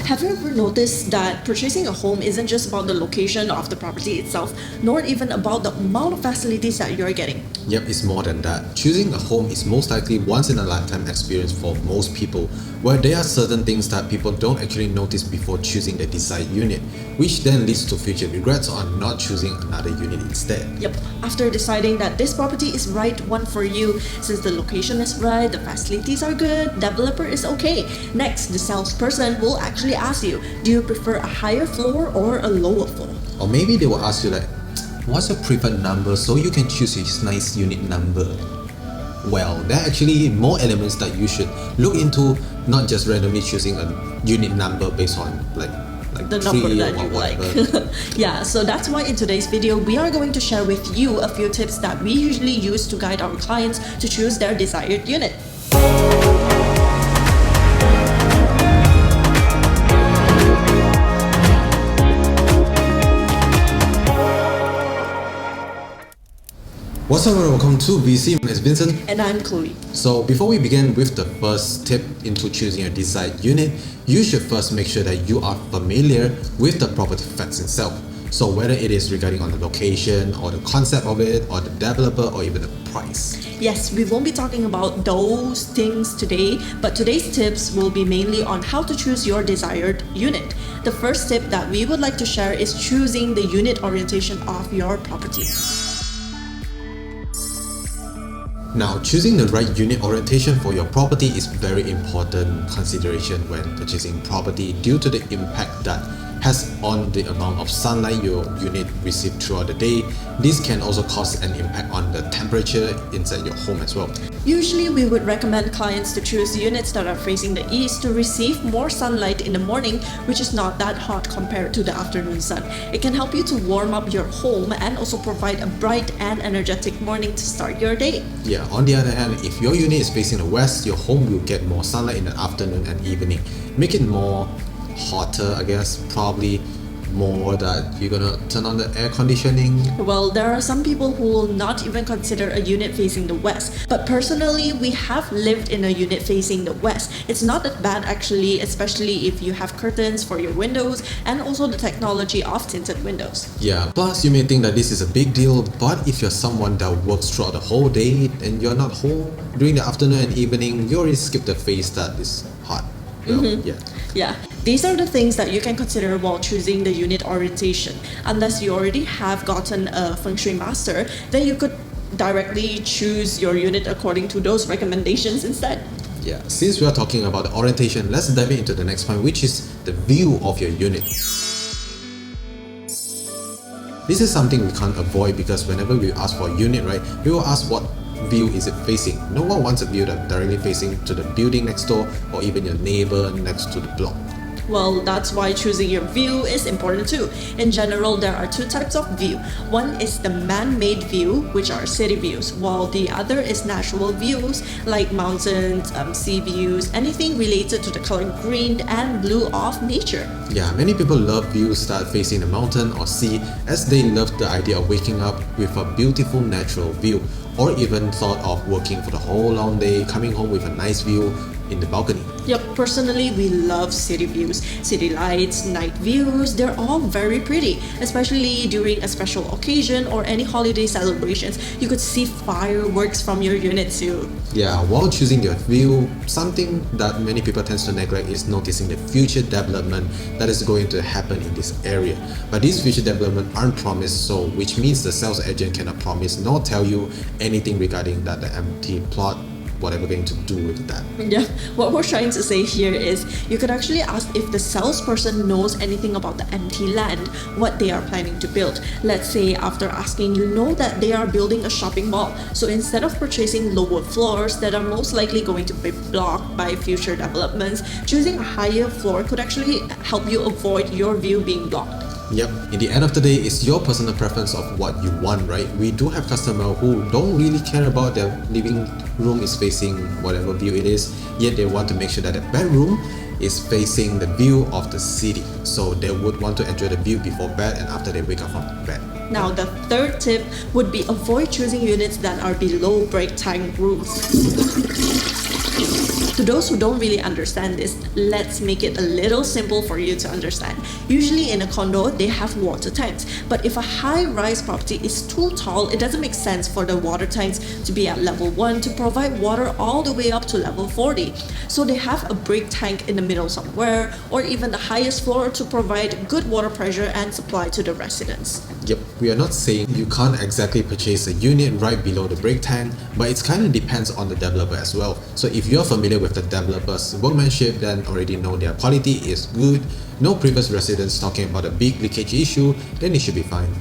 Have you ever noticed that purchasing a home isn't just about the location of the property itself, nor even about the amount of facilities that you're getting? Yep, it's more than that. Choosing a home is most likely once in a lifetime experience for most people, where there are certain things that people don't actually notice before choosing the desired unit, which then leads to future regrets on not choosing another unit instead. Yep, after deciding that this property is right one for you, since the location is right, the facilities are good, developer is okay. Next, the salesperson will actually ask you, do you prefer a higher floor or a lower floor? Or maybe they will ask you like, what's your preferred number so you can choose this nice unit number? Well, there are actually more elements that you should look into, not just randomly choosing a unit number based on like the three number that or you whatever. like. Yeah, so that's why in today's video, we are going to share with you a few tips that we usually use to guide our clients to choose their desired unit. What's up and welcome to VC, my name is Vincent. And I'm Chloe. So before we begin with the first tip into choosing your desired unit, you should first make sure that you are familiar with the property facts itself. So whether it is regarding on the location or the concept of it or the developer or even the price. Yes, we won't be talking about those things today, but today's tips will be mainly on how to choose your desired unit. The first tip that we would like to share is choosing the unit orientation of your property. Now, choosing the right unit orientation for your property is very important consideration when purchasing property due to the impact that has on the amount of sunlight your unit receives throughout the day. This can also cause an impact on the temperature inside your home as well. Usually, we would recommend clients to choose units that are facing the east to receive more sunlight in the morning, which is not that hot compared to the afternoon sun. It can help you to warm up your home and also provide a bright and energetic morning to start your day. Yeah, on the other hand, if your unit is facing the west, your home will get more sunlight in the afternoon and evening. Make it more hotter, I guess, probably more that you're gonna turn on the air conditioning. Well, there are some people who will not even consider a unit facing the west, but personally, we have lived in a unit facing the west. It's not that bad actually, especially if you have curtains for your windows and also the technology of tinted windows. Yeah, plus you may think that this is a big deal, but if you're someone that works throughout the whole day and you're not home during the afternoon and evening, you already skip the phase that is hot. Well, Yeah, these are the things that you can consider while choosing the unit orientation. Unless you already have gotten a feng shui master, then you could directly choose your unit according to those recommendations instead. Yeah, since we are talking about the orientation, let's dive into the next point, which is the view of your unit. This is something we can't avoid because whenever we ask for a unit, right, we will ask what view is it facing. No one wants a view that directly facing to the building next door or even your neighbor next to the block. Well, that's why choosing your view is important too. In general, there are two types of view. One is the man-made view, which are city views, while the other is natural views like mountains, sea views, anything related to the color green and blue of nature. Yeah, many people love views that facing the mountain or sea as they love the idea of waking up with a beautiful natural view, or even thought of working for the whole long day, coming home with a nice view in the balcony. Yep, personally, we love city views. City lights, night views, they're all very pretty, especially during a special occasion or any holiday celebrations. You could see fireworks from your unit too. Yeah, while choosing your view, something that many people tend to neglect is noticing the future development that is going to happen in this area. But these future development aren't promised, so which means the sales agent cannot promise nor tell you anything regarding that the empty plot, whatever going to do with that. Yeah, what we're trying to say here is you could actually ask if the salesperson knows anything about the empty land, what they are planning to build. Let's say after asking, you know that they are building a shopping mall. So instead of purchasing lower floors that are most likely going to be blocked by future developments, choosing a higher floor could actually help you avoid your view being blocked. Yep, in the end of the day, it's your personal preference of what you want, right? We do have customers who don't really care about their living room is facing whatever view it is, yet they want to make sure that the bedroom is facing the view of the city. So they would want to enjoy the view before bed and after they wake up from bed. Now, the third tip would be avoid choosing units that are below break time rules. To those who don't really understand this, let's make it a little simple for you to understand. Usually in a condo, they have water tanks, but if a high-rise property is too tall, it doesn't make sense for the water tanks to be at level 1 to provide water all the way up to level 40. So they have a break tank in the middle somewhere, or even the highest floor to provide good water pressure and supply to the residents. Yep, we are not saying you can't exactly purchase a unit right below the break tank, but it kind of depends on the developer as well. So if you're familiar with the developer's workmanship, then already know their quality is good, no previous residents talking about a big leakage issue, then it should be fine.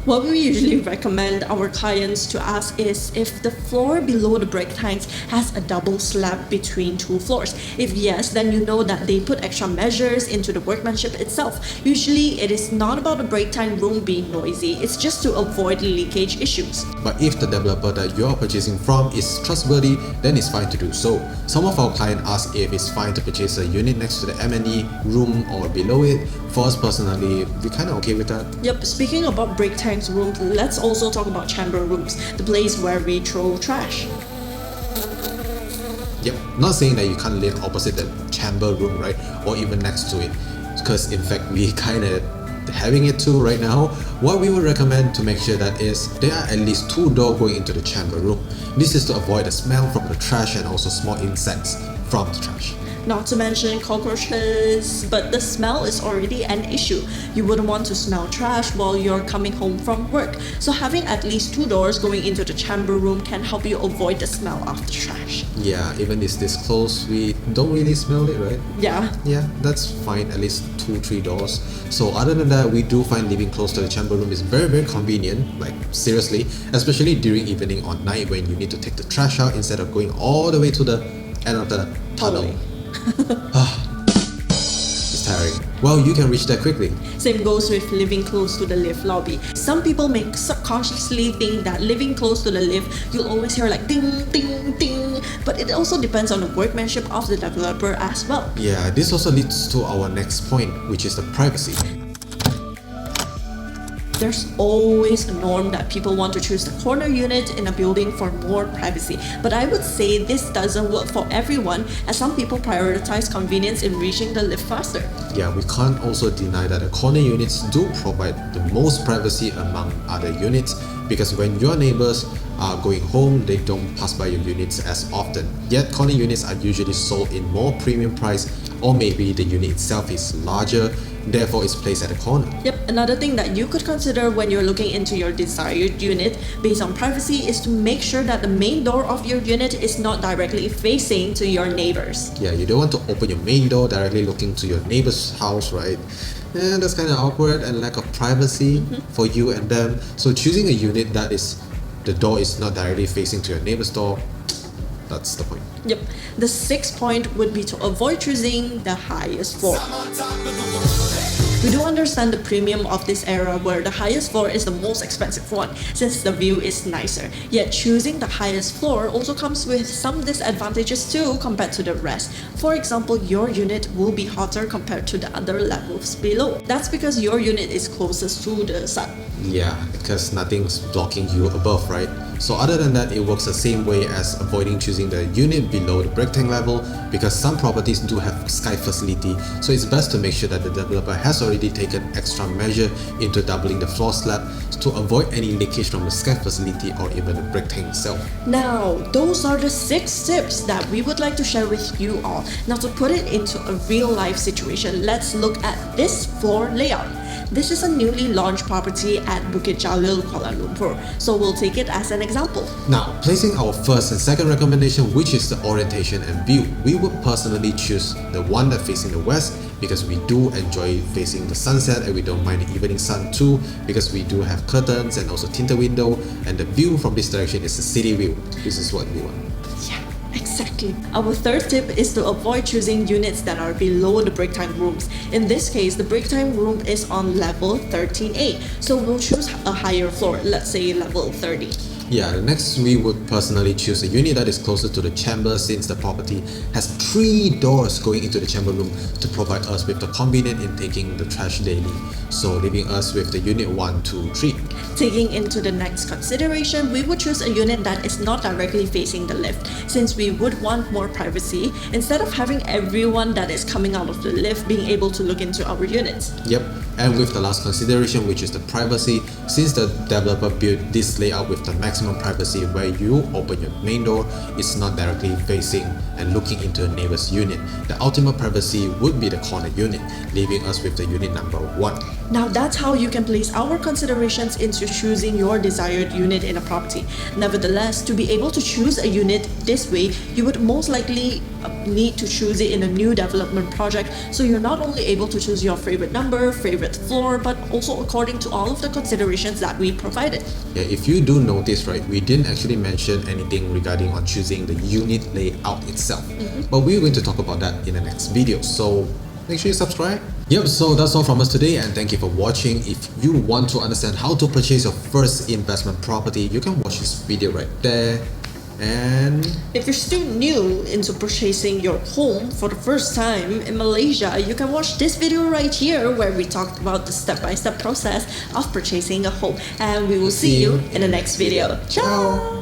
What we usually recommend our clients to ask is if the floor below the break tanks has a double slab between two floors. If yes, then you know that they put extra measures into the workmanship itself. Usually, it is not about the break tank room being noisy, it's just to avoid leakage issues. But if the developer that you are purchasing from is trustworthy, then it's fine to do so. Some of our clients ask if it's fine to purchase a unit next to the M&E room or below it. For us personally, we're kind of okay with that. Yep, speaking about break tanks rooms, let's also talk about chamber rooms, the place where we throw trash. Yep, not saying that you can't live opposite the chamber room, right? Or even next to it. Because in fact, we kind of having it too right now. What we would recommend to make sure that is there are at least 2 doors going into the chamber room. This is to avoid the smell from the trash and also small insects from the trash. Not to mention cockroaches, but the smell is already an issue. You wouldn't want to smell trash while you're coming home from work. So having at least 2 doors going into the chamber room can help you avoid the smell of the trash. Yeah, even if this close, we don't really smell it, right? Yeah. Yeah, that's fine, at least 2-3 doors. So other than that, we do find living close to the chamber room is very convenient, like seriously, especially during evening or night when you need to take the trash out instead of going all the way to the end of the tunnel. Totally. It's tiring. Well, you can reach there quickly. Same goes with living close to the lift lobby. Some people may subconsciously think that living close to the lift, you'll always hear like ding, ding, ding. But it also depends on the workmanship of the developer as well. Yeah, this also leads to our next point, which is the privacy. There's always a norm that people want to choose the corner unit in a building for more privacy. But I would say this doesn't work for everyone, as some people prioritize convenience in reaching the lift faster. Yeah, we can't also deny that the corner units do provide the most privacy among other units, because when your neighbors are going home, they don't pass by your units as often. Yet corner units are usually sold in more premium price, or maybe the unit itself is larger, therefore it's placed at the corner. Yep, another thing that you could consider when you're looking into your desired unit based on privacy is to make sure that the main door of your unit is not directly facing to your neighbors. Yeah, you don't want to open your main door directly looking to your neighbor's house, right? And that's kind of awkward and lack of privacy for you and them. So choosing a unit that is the door is not directly facing to your neighbor's door, that's the point. Yep, the 6th point would be to avoid choosing the highest floor. We do understand the premium of this era where the highest floor is the most expensive one since the view is nicer. Yet choosing the highest floor also comes with some disadvantages too compared to the rest. For example, your unit will be hotter compared to the other levels below. That's because your unit is closest to the sun. Yeah, because nothing's blocking you above, right? So other than that, it works the same way as avoiding choosing the unit below the break tank level, because some properties do have sky facility, so it's best to make sure that the developer has already taken extra measure into doubling the floor slab to avoid any leakage from the sky facility or even the break tank itself. Now, those are the 6 tips that we would like to share with you all. Now, to put it into a real life situation, let's look at this floor layout. This is a newly launched property at Bukit Jalil, Kuala Lumpur, so we'll take it as an example. Now, placing our first and second recommendation, which is the orientation and view, we would personally choose the one that facing the west because we do enjoy facing the sunset and we don't mind the evening sun too, because we do have curtains and also tinted window, and the view from this direction is the city view. This is what we want. Yeah, exactly. Our 3rd tip is to avoid choosing units that are below the break time rooms. In this case, the break time room is on level 13A, so we'll choose a higher floor, let's say level 30. Yeah, next we would personally choose a unit that is closer to the chamber since the property has 3 doors going into the chamber room to provide us with the convenience in taking the trash daily. So leaving us with the unit 1, 2, 3. Taking into the next consideration, we would choose a unit that is not directly facing the lift, since we would want more privacy instead of having everyone that is coming out of the lift being able to look into our units. Yep, and with the last consideration, which is the privacy, since the developer built this layout with the maximum privacy where you open your main door, it's not directly facing and looking into a neighbor's unit. The ultimate privacy would be the corner unit, leaving us with the unit number 1. Now that's how you can place our considerations into choosing your desired unit in a property. Nevertheless, to be able to choose a unit this way, you would most likely need to choose it in a new development project, so you're not only able to choose your favorite number, favorite floor, but also according to all of the considerations that we provided. Yeah, if you do notice, right, we didn't actually mention anything regarding on choosing the unit layout itself. But we're going to talk about that in the next video, so make sure you subscribe. Yep, so that's all from us today, and thank you for watching. If you want to understand how to purchase your first investment property, you can watch this video right there. And if you're still new into purchasing your home for the first time in Malaysia, you can watch this video right here where we talked about the step-by-step process of purchasing a home. And we will see you in the next video. Ciao!